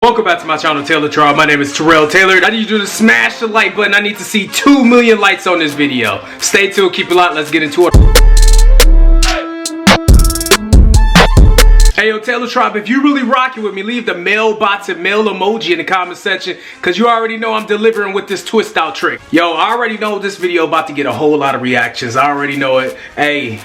Welcome back to my channel, Tailor T.R. My name is TerrellTailored. I need you to smash the like button. I need to see 2 million likes on this video. Stay tuned, keep it locked, let's get into it. Hey yo, Tailor Tribe, if you really rocking with me, leave the mailbox and mail emoji in the comment section, because you already know I'm delivering with this twist out trick. Yo, I already know this video about to get a whole lot of reactions. I already know it. Hey,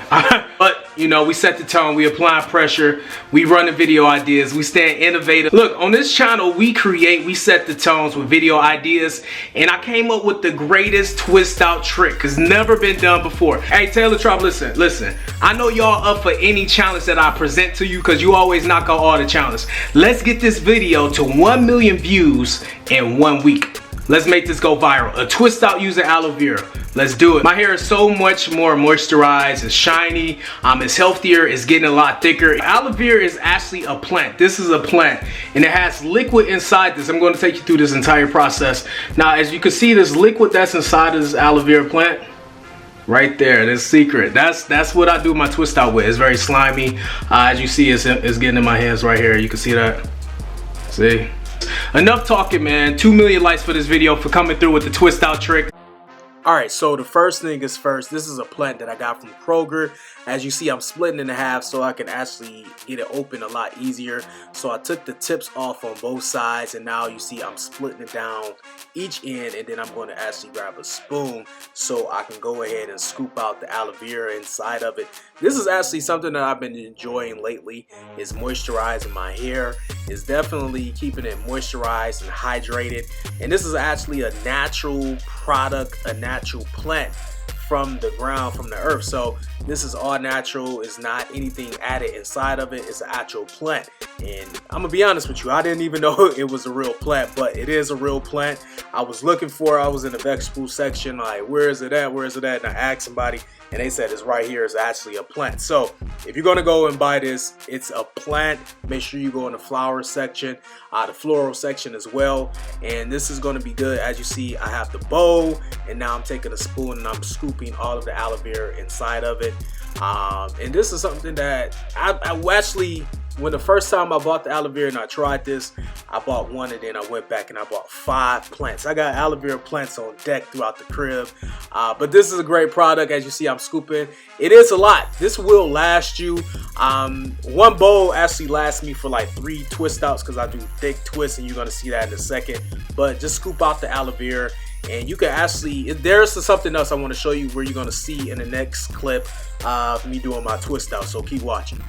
but you know, we set the tone, we apply pressure, we run the video ideas, we stay innovative. Look, on this channel, we create, we set the tones with video ideas, and I came up with the greatest twist out trick, because never been done before. Hey, Tailor Tribe, listen. I know y'all up for any challenge that I present to you, because you always knock out all the challenges. Let's get this video to 1 million views in 1 week. Let's make this go viral. A twist out using aloe vera. Let's do it. My hair is so much more moisturized, it's shiny, it's healthier, it's getting a lot thicker. Aloe vera is actually a plant. This is a plant, and it has liquid inside this. I'm going to take you through this entire process. Now, as you can see, this liquid that's inside of this aloe vera plant, right there, this secret. That's what I do my twist out with. It's very slimy. As you see, it's getting in my hands right here. You can see that. See? Enough talking, man. 2 million likes for this video for coming through with the twist out trick. Alright, so the first thing is first, this is a plant that I got from Kroger. As you see, I'm splitting it in half so I can actually get it open a lot easier. So I took the tips off on both sides, and now you see I'm splitting it down each end, and then I'm going to actually grab a spoon so I can go ahead and scoop out the aloe vera inside of it. This is actually something that I've been enjoying lately, is moisturizing my hair. It's definitely keeping it moisturized and hydrated, and this is actually a natural product, a natural plant from the ground, from the earth. So this is all natural. It's not anything added inside of it. It's an actual plant, and I'm gonna be honest with you, I didn't even know it was a real plant, but it is a real plant. I was looking for it. I was in the vegetable section, like, where is it at, and I asked somebody, and they said it's right here. It's actually a plant. So if you're gonna go and buy this, it's a plant. Make sure you go in the flower section, the floral section as well, and this is going to be good. As you see, I have the bowl, and now I'm taking a spoon and I'm scooping all of the aloe vera inside of it. And this is something that I actually, when the first time I bought the aloe vera and I tried this, I bought one, and then I went back and I bought 5 plants. I got aloe vera plants on deck throughout the crib. But this is a great product. As you see, I'm scooping. It is a lot. This will last you. One bowl actually lasts me for like 3 twist outs, because I do thick twists, and you're going to see that in a second. But just scoop out the aloe vera, and you can actually, there's something else I want to show you where you're going to see in the next clip of me doing my twist out. So keep watching.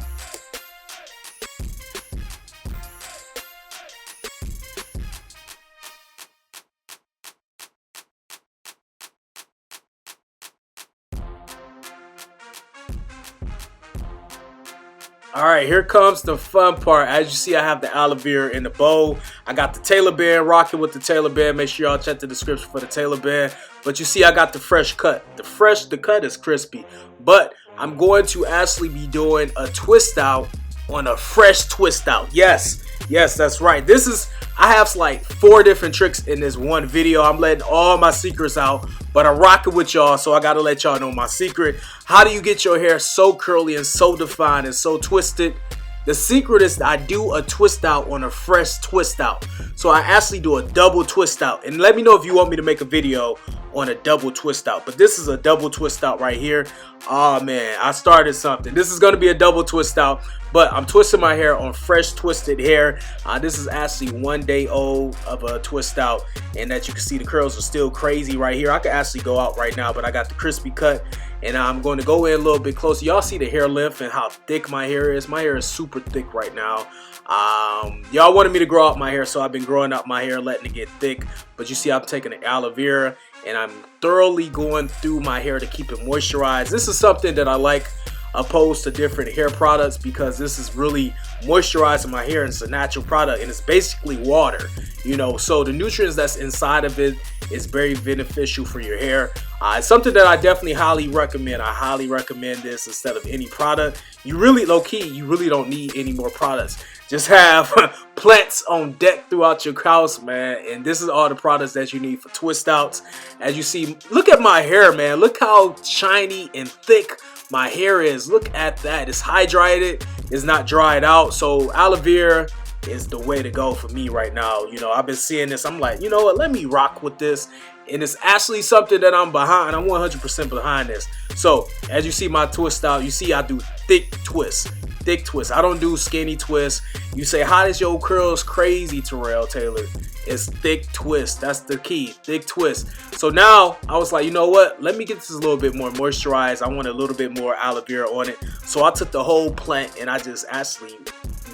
Alright, here comes the fun part. As you see, I have the aloe vera in the bowl. I got the Tailor band, rocking with the Tailor band. Make sure y'all check the description for the Tailor band. But you see, I got the fresh cut. The cut is crispy. But I'm going to actually be doing a twist out on a fresh twist out. Yes, that's right. This is, I have like 4 different tricks in this one video. I'm letting all my secrets out, but I'm rocking with y'all, so I gotta let y'all know my secret. How do you get your hair so curly and so defined and so twisted? The secret is I do a twist out on a fresh twist out. So I actually do a double twist out. And let me know if you want me to make a video on a double twist out. But this is a double twist out right here. Oh man, I started something. This is going to be a double twist out, but I'm twisting my hair on fresh twisted hair. This is actually 1 day old of a twist out, and that you can see the curls are still crazy right here. I could actually go out right now, but I got the crispy cut, and I'm going to go in a little bit closer. Y'all see the hair length and how thick my hair is. My hair is super thick right now. Y'all wanted me to grow out my hair, so I've been growing out my hair, letting it get thick. But you see, I'm taking the aloe vera, and I'm thoroughly going through my hair to keep it moisturized. This is something that I like opposed to different hair products, because this is really moisturizing my hair, and it's a natural product, and it's basically water, you know, so the nutrients that's inside of it is very beneficial for your hair. It's something that I definitely highly recommend. I highly recommend this instead of any product. You really, low-key, you really don't need any more products. Just have plants on deck throughout your house, man, and this is all the products that you need for twist outs. As you see, look at my hair, man. Look how shiny and thick my hair is. Look at that. It's hydrated. It's not dried out. So aloe vera is the way to go for me right now. You know, I've been seeing this. I'm like, you know what? Let me rock with this. And it's actually something that I'm behind. I'm 100% behind this. So as you see my twist out, you see I do thick twists. Thick twists. I don't do skinny twists. You say, how does your curls crazy, TerrellTailored? It's thick twist. That's the key. Thick twist. So now I was like, you know what? Let me get this a little bit more moisturized. I want a little bit more aloe vera on it. So I took the whole plant and I just actually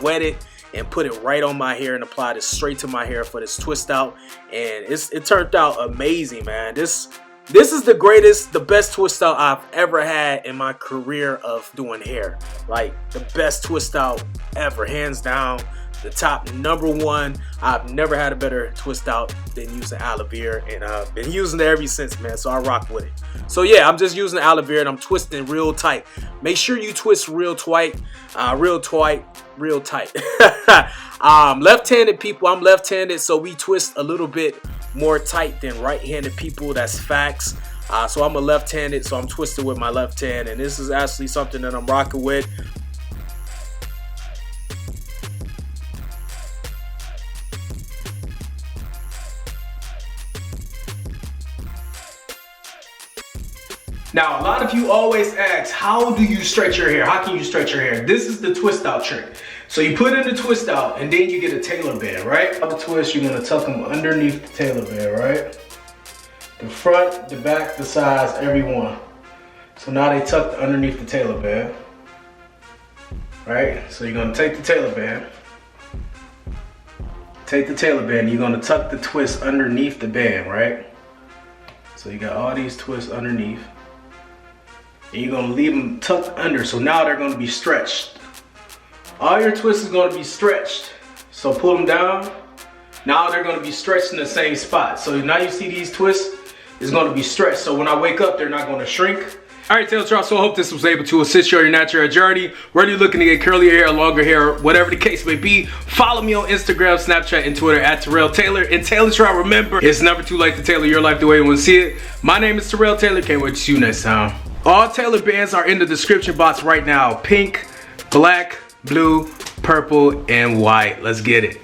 wet it and put it right on my hair and applied it straight to my hair for this twist out. And it turned out amazing, man. This is the greatest, the best twist out I've ever had in my career of doing hair. Like, the best twist out ever, hands down. The top #1. I've never had a better twist out than using aloe vera, and I've been using it ever since, man. So I rock with it. So yeah, I'm just using aloe vera and I'm twisting real tight. Make sure you twist real tight, real tight. Left-handed people, I'm left-handed, so we twist a little bit more tight than right-handed people. That's facts. So I'm a left-handed, so I'm twisting with my left hand, and this is actually something that I'm rocking with. Now, a lot of you always ask, how do you stretch your hair? How can you stretch your hair? This is the twist out trick. So you put in the twist out and then you get a Tailor band, right? On the twist, you're gonna tuck them underneath the Tailor band, right? The front, the back, the sides, every one. So now they tucked underneath the Tailor band, right? So you're gonna take the Tailor band, you're gonna tuck the twist underneath the band, right? So you got all these twists underneath. And you're gonna leave them tucked under, so now they're gonna be stretched. All your twists is gonna be stretched. So pull them down. Now they're gonna be stretched in the same spot. So now you see these twists is gonna be stretched. So when I wake up, they're not gonna shrink. All right, Tailor Tribe, so I hope this was able to assist you on your natural hair journey. Whether you're looking to get curlier hair, longer hair, whatever the case may be, follow me on Instagram, Snapchat, and Twitter at TerrellTailored. And Tailor Tribe, remember, it's never too late to tailor your life the way you want to see it. My name is TerrellTailored. Can't wait to see you next time. All Tailor bands are in the description box right now. Pink, black, blue, purple, and white. Let's get it.